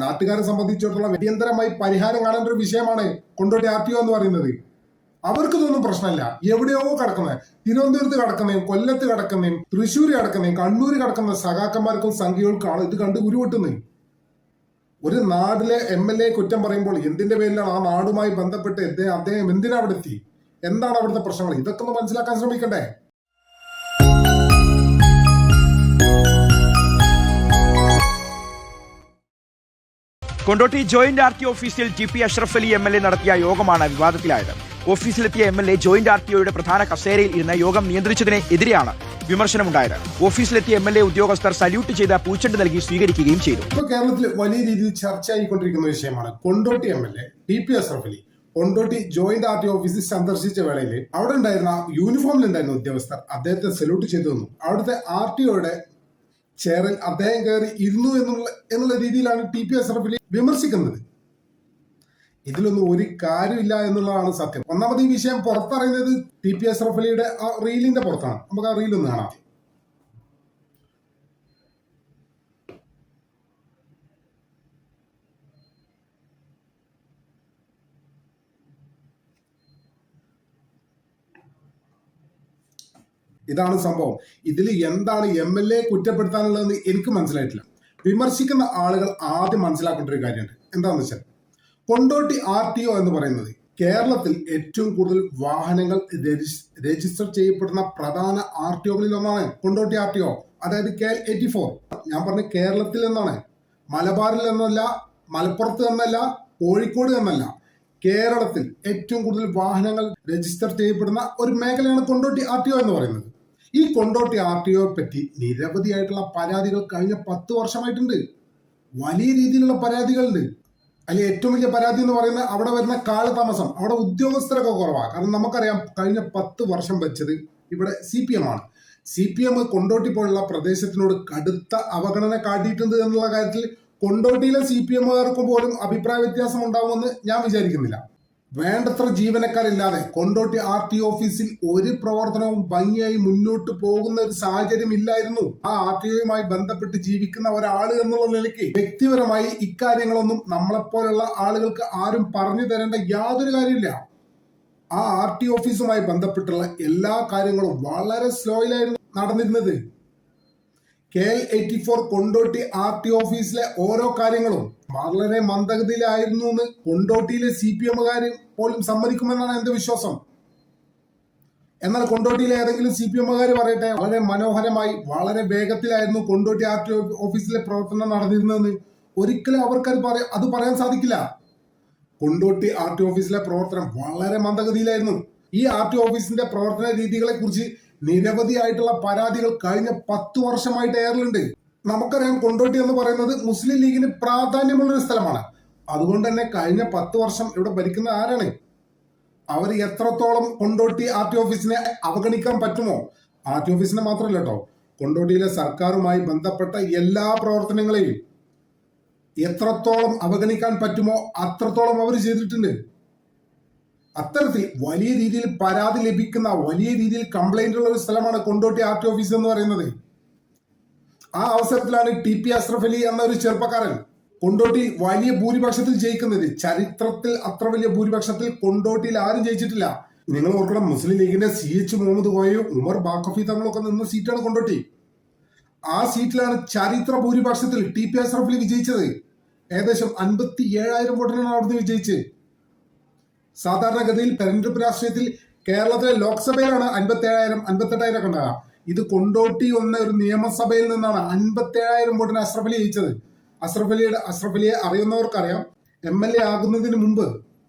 നാട്ടുകാരെ സംബന്ധിച്ചിടത്തോളം അടിയന്തരമായി പരിഹാരം കാണേണ്ട ഒരു വിഷയമാണ് കൊണ്ടോട്ടി RTO എന്ന് പറയുന്നത്. അവർക്കിതൊന്നും പ്രശ്നമല്ല. എവിടെയോ കിടക്കുന്നത്, തിരുവനന്തപുരത്ത് കിടക്കുന്നതും കൊല്ലത്ത് കിടക്കുന്നതും തൃശ്ശൂർ കിടക്കുന്നതും കണ്ണൂർ കിടക്കുന്ന സഖാക്കന്മാർക്കും സംഘികൾക്കാണ് ഇത് കണ്ട് ഉരുവെട്ടുന്നത്. ഒരു നാട്ടിലെ MLA കുറ്റം പറയുമ്പോൾ എന്തിന്റെ പേരിലാണ് ആ നാടുമായി ബന്ധപ്പെട്ട് അദ്ദേഹം എന്തിനാ അവിടെ എത്തി, എന്താണ് അവിടുത്തെ പ്രശ്നങ്ങൾ, ഇതൊക്കെ ഒന്ന് മനസ്സിലാക്കാൻ ശ്രമിക്കണ്ടേ? കൊണ്ടോട്ടി ജോയിന്റ് RTO ഓഫീസിൽ TP അഷ്റഫ് അലി MLA നടത്തിയ യോഗമാണ് വിവാദത്തിലായത്. ഓഫീസിലെത്തിയ MLA ജോയിന്റ് RTOയുടെ പ്രധാന കസേരയിൽ ഇരുന്ന് യോഗം നിയന്ത്രിച്ചതിനെതിരെയാണ് വിമർശനമുണ്ടായത്. ഓഫീസിലെത്തിയ MLA ഉദ്യോഗസ്ഥർ സല്യൂട്ട് ചെയ്ത പൂച്ചെണ്ട് നൽകി സ്വീകരിക്കുകയും ചെയ്തു. ഇപ്പോൾ കേരളത്തിൽ വലിയ രീതിയിൽ ചർച്ചയായിക്കൊണ്ടിരിക്കുന്ന വിഷയമാണ് Kondotty MLA TP Ashraf Ali Kondotty joint RTO ഓഫീസിൽ സന്ദർശിച്ച വേളയിൽ അവിടെ ഉണ്ടായിരുന്ന യൂണിഫോമിലുണ്ടായിരുന്ന ഉദ്യോഗസ്ഥർ അദ്ദേഹത്തെ സല്യൂട്ട് ചെയ്തു തന്നു. അവിടുത്തെ RTOയുടെ ചെയറിൽ അദ്ദേഹം കയറി ഇരുന്നു എന്നുള്ള രീതിയിലാണ് TP അഷ്റഫ് അലി വിമർശിക്കുന്നത്. ഇതിലൊന്നും ഒരു കാര്യമില്ല എന്നുള്ളതാണ് സത്യം. ഒന്നാമത് ഈ വിഷയം പുറത്തറിയുന്നത് TP അഷ്റഫ് അലിയുടെ ആ റീലിന്റെ പുറത്താണ്. നമുക്ക് ആ റീലൊന്ന് കാണാം. ഇതാണ് സംഭവം. ഇതിൽ എന്താണ് MLA കുറ്റപ്പെടുത്താനുള്ളതെന്ന് എനിക്ക് മനസ്സിലായിട്ടില്ല. വിമർശിക്കുന്ന ആളുകൾ ആദ്യം മനസ്സിലാക്കേണ്ട ഒരു കാര്യമുണ്ട്. എന്താണെന്ന് വെച്ചാൽ കൊണ്ടോട്ടി RTO എന്ന് പറയുന്നത് കേരളത്തിൽ ഏറ്റവും കൂടുതൽ വാഹനങ്ങൾ രജിസ്റ്റർ ചെയ്യപ്പെടുന്ന പ്രധാന RTOകളിൽ ഒന്നാണ് കൊണ്ടോട്ടി RTO. അതായത് KL84. ഞാൻ പറഞ്ഞ കേരളത്തിൽ എന്നാണ്, മലബാറിൽ എന്നല്ല, മലപ്പുറത്ത് എന്നല്ല, കോഴിക്കോട് എന്നല്ല, കേരളത്തിൽ ഏറ്റവും കൂടുതൽ വാഹനങ്ങൾ രജിസ്റ്റർ ചെയ്യപ്പെടുന്ന ഒരു മേഖലയാണ് കൊണ്ടോട്ടി RTO എന്ന് പറയുന്നത്. ഈ കൊണ്ടോട്ടി RTOയെ പറ്റി നിരവധിയായിട്ടുള്ള പരാതികൾ കഴിഞ്ഞ 10 വർഷമായിട്ടുണ്ട്. വലിയ രീതിയിലുള്ള പരാതികളുണ്ട്. അതിൽ ഏറ്റവും വലിയ പരാതി എന്ന് പറയുന്നത് അവിടെ വരുന്ന കാലതാമസം, അവിടെ ഉദ്യോഗസ്ഥരൊക്കെ കുറവാണ്. കാരണം നമുക്കറിയാം കഴിഞ്ഞ 10 വർഷം വെച്ചത് ഇവിടെ CPM ആണ്. CPM കൊണ്ടോട്ടി പോലുള്ള പ്രദേശത്തിനോട് കടുത്ത അവഗണന കാട്ടിയിട്ടുണ്ട് എന്നുള്ള കാര്യത്തിൽ കൊണ്ടോട്ടിയിലെ CPMകാർക്കും പോലും അഭിപ്രായ വ്യത്യാസം ഉണ്ടാവുമെന്ന് ഞാൻ വിചാരിക്കുന്നില്ല. വേണ്ടത്ര ജീവനക്കാരില്ലാതെ കൊണ്ടോട്ടി RTO ഓഫീസിൽ ഒരു പ്രവർത്തനവും ഭംഗിയായി മുന്നോട്ട് പോകുന്ന ഒരു സാഹചര്യം ഇല്ലായിരുന്നു. ആ RTOയുമായി ബന്ധപ്പെട്ട് ജീവിക്കുന്ന ഒരാൾ എന്നുള്ള നിലയ്ക്ക് വ്യക്തിപരമായി ഇക്കാര്യങ്ങളൊന്നും നമ്മളെപ്പോലുള്ള ആളുകൾക്ക് ആരും പറഞ്ഞു തരേണ്ട യാതൊരു കാര്യമില്ല. ആ RTO ഓഫീസുമായി ബന്ധപ്പെട്ടുള്ള എല്ലാ കാര്യങ്ങളും വളരെ സ്ലോയിലായിരുന്നു നടന്നിരുന്നത്. KL84 കൊണ്ടോട്ടി RTO ഓഫീസിലെ ഓരോ കാര്യങ്ങളും വളരെ മന്ദഗതിയിലായിരുന്നു എന്ന് കൊണ്ടോട്ടിയിലെ CPMകാർ പോലും സമ്മതിക്കുമെന്നാണ് എന്റെ വിശ്വാസം. എന്നാൽ കൊണ്ടോട്ടിയിലെ ഏതെങ്കിലും CPMകാർ പറയട്ടെ, വളരെ മനോഹരമായി വളരെ വേഗത്തിലായിരുന്നു കൊണ്ടോട്ടി RTO ഓഫീസിലെ പ്രവർത്തനം നടന്നിരുന്നതെന്ന്. ഒരിക്കലും അവർക്ക് അത് പറയാൻ സാധിക്കില്ല. കൊണ്ടോട്ടി RTO ഓഫീസിലെ പ്രവർത്തനം വളരെ മന്ദഗതിയിലായിരുന്നു. ഈ RTO ഓഫീസിന്റെ പ്രവർത്തന രീതികളെ കുറിച്ച് നിരവധിയായിട്ടുള്ള പരാതികൾ കഴിഞ്ഞ 10 വർഷമായിട്ട് ഏറെയുണ്ട്. നമുക്കറിയാം കൊണ്ടോട്ടി എന്ന് പറയുന്നത് മുസ്ലിം ലീഗിന് പ്രാധാന്യമുള്ള ഒരു സ്ഥലമാണ്. അതുകൊണ്ട് തന്നെ കഴിഞ്ഞ 10 വർഷം ഇവിടെ ഭരിക്കുന്ന ആരാണ്? അവർ എത്രത്തോളം കൊണ്ടോട്ടി RTO ഓഫീസിനെ അവഗണിക്കാൻ പറ്റുമോ? RTO ഓഫീസിനെ മാത്രമല്ല കേട്ടോ, കൊണ്ടോട്ടിയിലെ സർക്കാരുമായി ബന്ധപ്പെട്ട എല്ലാ പ്രവർത്തനങ്ങളെയും എത്രത്തോളം അവഗണിക്കാൻ പറ്റുമോ അത്രത്തോളം അവർ ചെയ്തിട്ടുണ്ട്. അത്തരത്തിൽ വലിയ രീതിയിൽ പരാതി ലഭിക്കുന്ന, വലിയ രീതിയിൽ കംപ്ലൈന്റ് ഉള്ള ഒരു സ്ഥലമാണ് കൊണ്ടോട്ടി RTO ഓഫീസ് എന്ന് പറയുന്നത്. ആ അവസരത്തിലാണ് TP അഷ്റഫ് അലി എന്ന ഒരു ചെറുപ്പക്കാരൻ കൊണ്ടോട്ടി വലിയ ഭൂരിപക്ഷത്തിൽ ജയിക്കുന്നത്. ചരിത്രത്തിൽ അത്ര വലിയ ഭൂരിപക്ഷത്തിൽ കൊണ്ടോട്ടിയിൽ ആരും ജയിച്ചിട്ടില്ല. നിങ്ങൾ ഓർക്കണം, മുസ്ലിം ലീഗിന്റെ CH മുഹമ്മദ് കോയയും ഉമർ ബാക്കഫി തങ്ങളൊക്കെ നിന്ന സീറ്റാണ് കൊണ്ടോട്ടി. ആ സീറ്റിലാണ് ചരിത്ര ഭൂരിപക്ഷത്തിൽ TP അഷ്റഫ് അലി വിജയിച്ചത്. ഏകദേശം 57,000 വോട്ടിനാണ് അവിടുന്ന് വിജയിച്ചത്. സാധാരണഗതിയിൽ തെരഞ്ഞെടുപ്പ് രാഷ്ട്രീയത്തിൽ കേരളത്തിലെ ലോക്സഭയിലാണ് 57,000 58,000 ഒക്കെ ഉണ്ടാകാം. ഇത് കൊണ്ടോട്ടി ഒരു നിയമസഭയിൽ നിന്നാണ് 57,000 വോട്ടിന് അഷ്റഫ് അലി ജയിച്ചത്. അഷ്റഫ് അലിയെ അറിയുന്നവർക്കറിയാം, MLA ആകുന്നതിന് മുമ്പ്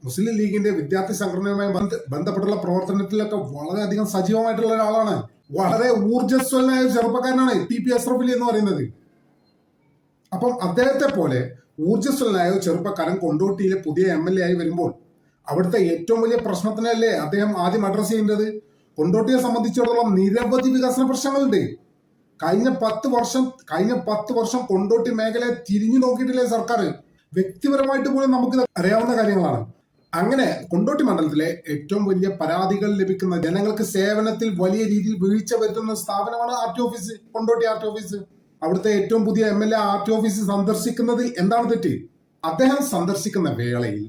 മുസ്ലിം ലീഗിന്റെ വിദ്യാർത്ഥി സംഘടനയുമായി ബന്ധപ്പെട്ടുള്ള പ്രവർത്തനത്തിലൊക്കെ വളരെയധികം സജീവമായിട്ടുള്ള ഒരാളാണ്. വളരെ ഊർജ്ജസ്വലനായ ചെറുപ്പക്കാരനാണ് TP അഷ്റഫ് അലി എന്ന് പറയുന്നത്. അപ്പം അദ്ദേഹത്തെ പോലെ ഊർജ്ജസ്വലനായ ചെറുപ്പക്കാരൻ കൊണ്ടോട്ടിയിലെ പുതിയ MLA ആയി വരുമ്പോൾ അവിടുത്തെ ഏറ്റവും വലിയ പ്രശ്നത്തിനല്ലേ അദ്ദേഹം ആദ്യം അഡ്രസ് ചെയ്യേണ്ടത്? കൊണ്ടോട്ടിയെ സംബന്ധിച്ചിടത്തോളം നിരവധി വികസന പ്രശ്നങ്ങളുണ്ട്. കഴിഞ്ഞ 10 വർഷം കൊണ്ടോട്ടി മേഖലയെ തിരിഞ്ഞു നോക്കിയിട്ടില്ലേ സർക്കാർ? വ്യക്തിപരമായിട്ട് പോലും നമുക്ക് അറിയാവുന്ന കാര്യങ്ങളാണ്. അങ്ങനെ കൊണ്ടോട്ടി മണ്ഡലത്തിലെ ഏറ്റവും വലിയ പരാതികൾ ലഭിക്കുന്ന, ജനങ്ങൾക്ക് സേവനത്തിൽ വലിയ രീതിയിൽ വീഴ്ച വരുത്തുന്ന സ്ഥാപനമാണ് RTO office, Kondotty RTO office. അവിടുത്തെ ഏറ്റവും പുതിയ MLA RTO ഓഫീസ് സന്ദർശിക്കുന്നതിൽ എന്താണ് തെറ്റ്? അദ്ദേഹം സന്ദർശിക്കുന്ന വേളയിൽ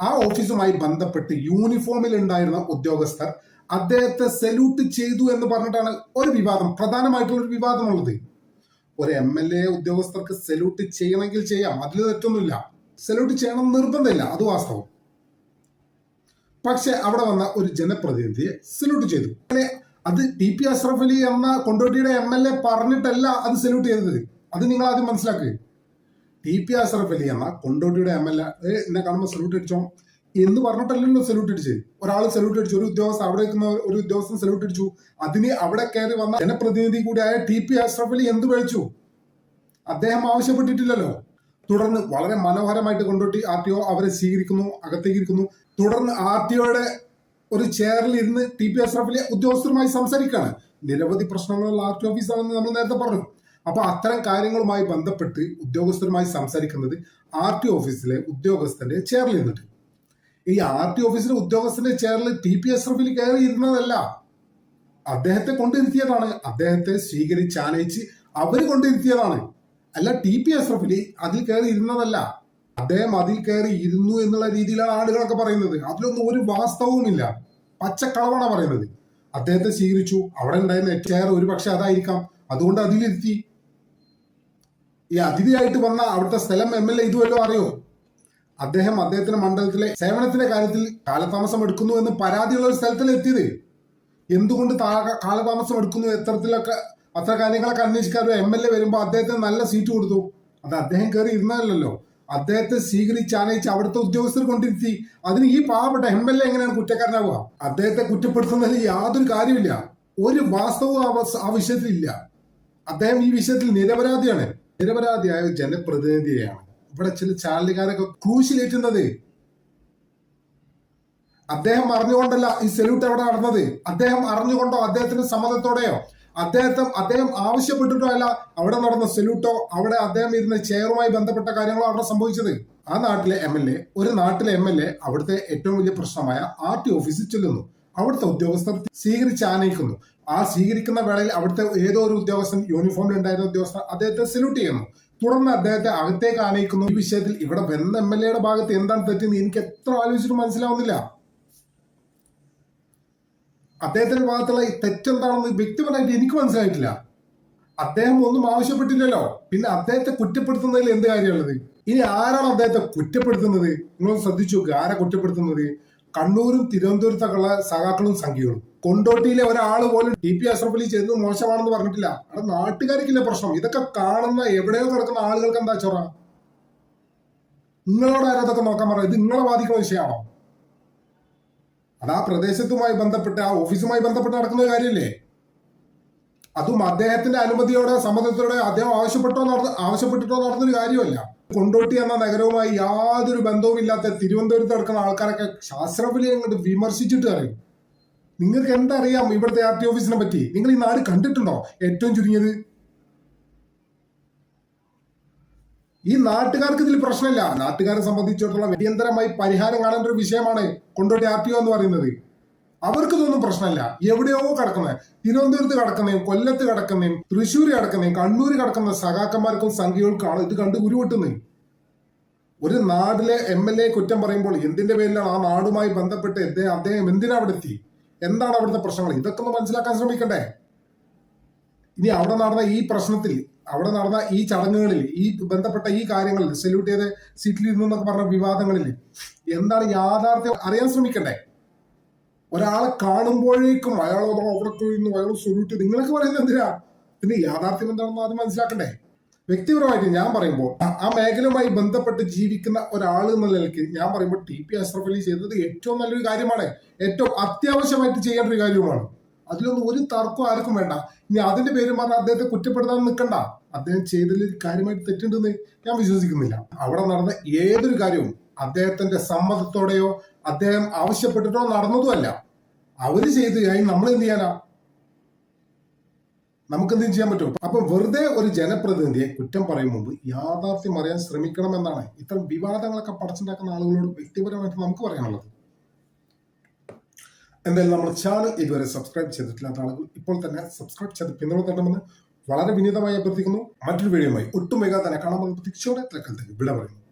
ആ ഓഫീസുമായി ബന്ധപ്പെട്ട് യൂണിഫോമിൽ ഉണ്ടായിരുന്ന ഉദ്യോഗസ്ഥർ അദ്ദേഹത്തെ സല്യൂട്ട് ചെയ്തു എന്ന് പറഞ്ഞിട്ടാണ് ഒരു വിവാദം, പ്രധാനമായിട്ടുള്ള ഒരു വിവാദമുള്ളത്. ഒരു MLA ഉദ്യോഗസ്ഥർക്ക് സല്യൂട്ട് ചെയ്യണമെങ്കിൽ ചെയ്യാം, അതിൽ തെറ്റൊന്നുമില്ല. സല്യൂട്ട് ചെയ്യണം നിർബന്ധമില്ല, അത് വാസ്തവം. പക്ഷെ അവിടെ വന്ന ഒരു ജനപ്രതിനിധിയെ സല്യൂട്ട് ചെയ്തു. അത് TP അഷ്റഫ് അലി എന്ന കൊണ്ടോട്ടിയുടെ MLA പറഞ്ഞിട്ടല്ല അത് സല്യൂട്ട് ചെയ്തത്. അത് നിങ്ങൾ ആദ്യം മനസ്സിലാക്കുക. TP അഷ്റഫ് അലി എന്ന കൊണ്ടോട്ടിയുടെ MLA എന്നെ കാണുമ്പോൾ സല്യൂട്ട് അടിച്ചോ എന്ന് പറഞ്ഞിട്ടല്ലല്ലോ സല്യൂട്ട് അടിച്ചത്. ഒരാൾ സല്യൂട്ട് അടിച്ചു, ഒരു ഉദ്യോഗസ്ഥൻ അവിടെ നിൽക്കുന്ന ഒരു ഉദ്യോഗസ്ഥൻ സല്യൂട്ട് അടിച്ചു. അതിന് അവിടെ കയറി വന്ന ജനപ്രതിനിധി കൂടിയായ TP അഷ്റഫ് അലി എന്ത് കഴിച്ചു? അദ്ദേഹം ആവശ്യപ്പെട്ടിട്ടില്ലല്ലോ. തുടർന്ന് വളരെ മനോഹരമായിട്ട് കൊണ്ടോട്ടി RTO അവരെ സ്വീകരിക്കുന്നു, അകത്തേക്ക് ഇരിക്കുന്നു. തുടർന്ന് RTOയുടെ ഒരു ചെയറിൽ ഇരുന്ന് TP അഷ്റഫ് അലി ഉദ്യോഗസ്ഥരുമായി സംസാരിക്കുകയാണ്. നിരവധി പ്രശ്നങ്ങളുള്ള RTO ഓഫീസാണെന്ന് നമ്മൾ നേരത്തെ പറഞ്ഞു. അപ്പൊ അത്തരം കാര്യങ്ങളുമായി ബന്ധപ്പെട്ട് ഉദ്യോഗസ്ഥരുമായി സംസാരിക്കുന്നത് RTO ഓഫീസിലെ ഉദ്യോഗസ്ഥന്റെ ചെയറിൽ ഇരുന്നിട്ട്. ഈ RTO ഓഫീസിലെ ഉദ്യോഗസ്ഥന്റെ ചെയറിൽ TP അഷ്റഫ് അലി കയറി ഇരുന്നതല്ല, അദ്ദേഹത്തെ കൊണ്ടിരുത്തിയതാണ്. അദ്ദേഹത്തെ സ്വീകരിച്ച് ആനയിച്ച് അവര് കൊണ്ടിരുത്തിയതാണ്. അല്ല, TP അഷ്റഫ് അലി അതിൽ കയറി ഇരുന്നതല്ല. അദ്ദേഹം അതിൽ കയറി ഇരുന്നു എന്നുള്ള രീതിയിലാണ് ആളുകളൊക്കെ പറയുന്നത്. അതിലൊന്നും ഒരു വാസ്തവവുമില്ല, പച്ചക്കളവാണ് പറയുന്നത്. അദ്ദേഹത്തെ സ്വീകരിച്ചു, അവിടെ ഉണ്ടായിരുന്ന ചെയർ ഒരു പക്ഷെ അതായിരിക്കാം, അതുകൊണ്ട് അതിലിരുത്തി. ഈ അതിഥിയായിട്ട് വന്ന അവിടുത്തെ സ്ഥലം MLA ഇതുവല്ലോ അറിയോ? അദ്ദേഹത്തിന്റെ മണ്ഡലത്തിലെ സേവനത്തിന്റെ കാര്യത്തിൽ കാലതാമസം എടുക്കുന്നു എന്ന് പരാതിയുള്ള ഒരു സ്ഥലത്തിൽ എത്തിയത്. എന്തുകൊണ്ട് കാലതാമസം എടുക്കുന്നു, അത്ര കാര്യങ്ങളൊക്കെ അന്വേഷിക്കാൻ ഒരു MLA വരുമ്പോൾ അദ്ദേഹത്തിന് നല്ല സീറ്റ് കൊടുത്തു. അത് അദ്ദേഹം കയറി ഇരുന്നതല്ലോ. അദ്ദേഹത്തെ സ്വീകരിച്ച് ആനയിച്ച് അവിടുത്തെ ഉദ്യോഗസ്ഥർ കൊണ്ടിരുത്തി. അതിന് ഈ പാവപ്പെട്ട MLA എങ്ങനെയാണ് കുറ്റക്കാരനാവുക? അദ്ദേഹത്തെ കുറ്റപ്പെടുത്തുന്നതിൽ യാതൊരു കാര്യമില്ല, ഒരു വാസ്തവവും ആ വിഷയത്തിൽ ഇല്ല. അദ്ദേഹം ഈ വിഷയത്തിൽ നിരപരാധിയാണ്. നിരപരാധിയായ ജനപ്രതിനിധിയെയാണ് ഇവിടെ ചില ചാനലുകാരൊക്കെ ക്രൂശിലേറ്റുന്നത്. അദ്ദേഹം അറിഞ്ഞുകൊണ്ടല്ല ഈ സല്യൂട്ട് അവിടെ നടന്നത്. അദ്ദേഹം അറിഞ്ഞുകൊണ്ടോ അദ്ദേഹത്തിന്റെ സമ്മതത്തോടെയോ അദ്ദേഹം ആവശ്യപ്പെട്ടിട്ടോ അല്ല അവിടെ നടന്ന സല്യൂട്ടോ അവിടെ അദ്ദേഹം ഇരുന്ന ചെയറുമായി ബന്ധപ്പെട്ട കാര്യങ്ങളോ അവിടെ സംഭവിച്ചത്. ആ നാട്ടിലെ MLA അവിടുത്തെ ഏറ്റവും വലിയ പ്രശ്നമായ RTO ഓഫീസിൽ ചെല്ലുന്നു. അവിടുത്തെ ഉദ്യോഗസ്ഥർ സ്വീകരിച്ച് ആനയിക്കുന്നു. ആ സ്വീകരിക്കുന്ന വേളയിൽ അവിടുത്തെ ഏതോ ഒരു ഉദ്യോഗസ്ഥൻ, യൂണിഫോമിൽ ഉണ്ടായിരുന്ന ഉദ്യോഗസ്ഥൻ അദ്ദേഹത്തെ സല്യൂട്ട് ചെയ്യുന്നു. തുടർന്ന് അദ്ദേഹത്തെ അകത്തേക്ക് ആനയിക്കുന്നു. ഈ വിഷയത്തിൽ ഇവിടെ വന്ന MLAയുടെ ഭാഗത്ത് എന്താണ് തെറ്റെന്ന് എനിക്ക് എത്ര ആലോചിച്ചിട്ടും മനസ്സിലാവുന്നില്ല. അദ്ദേഹത്തിന്റെ ഭാഗത്തുള്ള ഈ തെറ്റെന്താണെന്ന് വ്യക്തിപരമായിട്ട് എനിക്ക് മനസ്സിലായിട്ടില്ല. അദ്ദേഹം ഒന്നും ആവശ്യപ്പെട്ടില്ലല്ലോ, പിന്നെ അദ്ദേഹത്തെ കുറ്റപ്പെടുത്തുന്നതിൽ എന്ത് കാര്യമുള്ളത്? ഇനി ആരാണ് അദ്ദേഹത്തെ കുറ്റപ്പെടുത്തുന്നത്? നിങ്ങൾ ശ്രദ്ധിച്ചു നോക്കുക, ആരാ കുറ്റപ്പെടുത്തുന്നത്? കണ്ണൂരും തിരുവനന്തപുരത്തൊക്കെയുള്ള സഖാക്കളും സംഖ്യകളും. കൊണ്ടോട്ടിയിലെ ഒരാൾ പോലും TP അഷ്റഫ് അലി ചെയ്തത് മോശമാണെന്ന് പറഞ്ഞിട്ടില്ല. അവിടെ നാട്ടുകാർക്കില്ല പ്രശ്നം. ഇതൊക്കെ കാണുന്ന എവിടെയോ കിടക്കുന്ന ആളുകൾക്ക് എന്താ ചൊറ? നിങ്ങളോട് ആരാ ഇതൊക്കെ നോക്കാൻ പറയാം? ഇത് നിങ്ങളെ ബാധിക്കുന്ന വിഷയമാണോ? അത് ആ പ്രദേശത്തുമായി ബന്ധപ്പെട്ട് ആ ഓഫീസുമായി ബന്ധപ്പെട്ട് നടക്കുന്ന കാര്യമില്ലേ? അതും അദ്ദേഹത്തിന്റെ അനുമതിയോടെ സമ്മതത്തോടെ അദ്ദേഹം ആവശ്യപ്പെട്ടിട്ടോ നടന്നൊരു കാര്യമല്ല. കൊണ്ടോട്ടി എന്ന നഗരവുമായി യാതൊരു ബന്ധവുമില്ലാത്ത തിരുവനന്തപുരത്ത് നടക്കുന്ന ആൾക്കാരൊക്കെ അഷ്റഫ് അലിയെ അങ്ങോട്ട് വിമർശിച്ചിട്ട് അറിയും. നിങ്ങൾക്ക് എന്തറിയാം ഇവിടുത്തെ RTO ഓഫീസിനെ പറ്റി? നിങ്ങൾ ഈ നാട് കണ്ടിട്ടുണ്ടോ? ഏറ്റവും ചുരുങ്ങിയത് ഈ നാട്ടുകാർക്ക് ഇതിൽ പ്രശ്നമില്ല. നാട്ടുകാരെ സംബന്ധിച്ചിടത്തോളം അടിയന്തരമായി പരിഹാരം കാണേണ്ട ഒരു വിഷയമാണ് കൊണ്ടോട്ടി RTO എന്ന് പറയുന്നത്. അവർക്കിതൊന്നും പ്രശ്നമില്ല. എവിടെയോ കിടക്കുന്നേ, തിരുവനന്തപുരത്ത് കിടക്കുന്നതും കൊല്ലത്ത് കിടക്കുന്നതും തൃശ്ശൂർ കിടക്കുന്നതും കണ്ണൂർ കിടക്കുന്ന സഖാക്കന്മാർക്കും സംഖ്യകൾക്കാണ് ഇത് കണ്ട് ഉരുവെട്ടുന്നത്. ഒരു നാട്ടിലെ MLA കുറ്റം പറയുമ്പോൾ എന്തിന്റെ പേരിലാണ് ആ നാടുമായി ബന്ധപ്പെട്ട് അദ്ദേഹം എന്തിനാ അവിടെ എത്തി? എന്താണ് അവിടുത്തെ പ്രശ്നങ്ങൾ? ഇതൊക്കെ ഒന്ന് മനസ്സിലാക്കാൻ ശ്രമിക്കണ്ടേ? ഇനി അവിടെ നടന്ന ഈ പ്രശ്നത്തിൽ, അവിടെ നടന്ന ഈ ചടങ്ങുകളിൽ, ഈ ബന്ധപ്പെട്ട ഈ കാര്യങ്ങളിൽ, സല്യൂട്ട് ചെയ്ത് സീറ്റിലിരുന്നു എന്നൊക്കെ പറഞ്ഞ വിവാദങ്ങളിൽ എന്താണ് യാഥാർത്ഥ്യം അറിയാൻ ശ്രമിക്കണ്ടേ? ഒരാളെ കാണുമ്പോഴേക്കും അയാളോ അവിടെ നിന്ന് അയാൾ സല്യൂട്ട് ചെയ്ത് നിങ്ങളൊക്കെ പറയുന്നത് എന്തിനാ? പിന്നെ യാഥാർത്ഥ്യം എന്താണെന്ന് ആദ്യം മനസ്സിലാക്കണ്ടേ? വ്യക്തിപരമായിട്ട് ഞാൻ പറയുമ്പോൾ ആ മേഖലയുമായി ബന്ധപ്പെട്ട് ജീവിക്കുന്ന ഒരാൾ എന്ന നിലയ്ക്ക് ഞാൻ പറയുമ്പോൾ TP അഷ്റഫ് അലി ചെയ്തത് ഏറ്റവും നല്ലൊരു കാര്യമാണ്, ഏറ്റവും അത്യാവശ്യമായിട്ട് ചെയ്യേണ്ട ഒരു കാര്യവുമാണ്. അതിലൊന്നും ഒരു തർക്കം ആർക്കും വേണ്ട. ഇനി അതിന്റെ പേരും പറഞ്ഞാൽ അദ്ദേഹത്തെ കുറ്റപ്പെടുത്താൻ നിൽക്കണ്ട. അദ്ദേഹം ചെയ്തതിൽ കാര്യമായിട്ട് തെറ്റുണ്ടെന്ന് ഞാൻ വിശ്വസിക്കുന്നില്ല. അവിടെ നടന്ന ഏതൊരു കാര്യവും അദ്ദേഹത്തിന്റെ സമ്മതത്തോടെയോ അദ്ദേഹം ആവശ്യപ്പെട്ടിട്ടോ നടന്നതുമല്ല. അവര് ചെയ്ത് കഴിഞ്ഞ് നമ്മൾ എന്ത് ചെയ്യാനാ? നമുക്കെന്തും ചെയ്യാൻ പറ്റും? അപ്പൊ വെറുതെ ഒരു ജനപ്രതിനിധിയെ കുറ്റം പറയും മുമ്പ് യാഥാർത്ഥ്യം അറിയാൻ ശ്രമിക്കണമെന്നാണ് ഇത്തരം വിവാദങ്ങളൊക്കെ പടച്ചുണ്ടാക്കുന്ന ആളുകളോട് വ്യക്തിപരമായിട്ട് നമുക്ക് പറയാനുള്ളത്. എന്തായാലും നമ്മുടെ ചാനൽ ഇതുവരെ സബ്സ്ക്രൈബ് ചെയ്തിട്ടില്ലാത്ത ആളുകൾ ഇപ്പോൾ തന്നെ സബ്സ്ക്രൈബ് ചെയ്ത് പിന്തുണ തരണമെന്ന് വളരെ വിനീതമായി അഭ്യർത്ഥിക്കുന്നു. മറ്റൊരു വീഡിയോയുമായി ഒട്ടും വേഗം തന്നെ കാണാമെന്ന പ്രതീക്ഷയോടെ തൽക്കാലത്തേക്ക് വിട പറയുന്നു.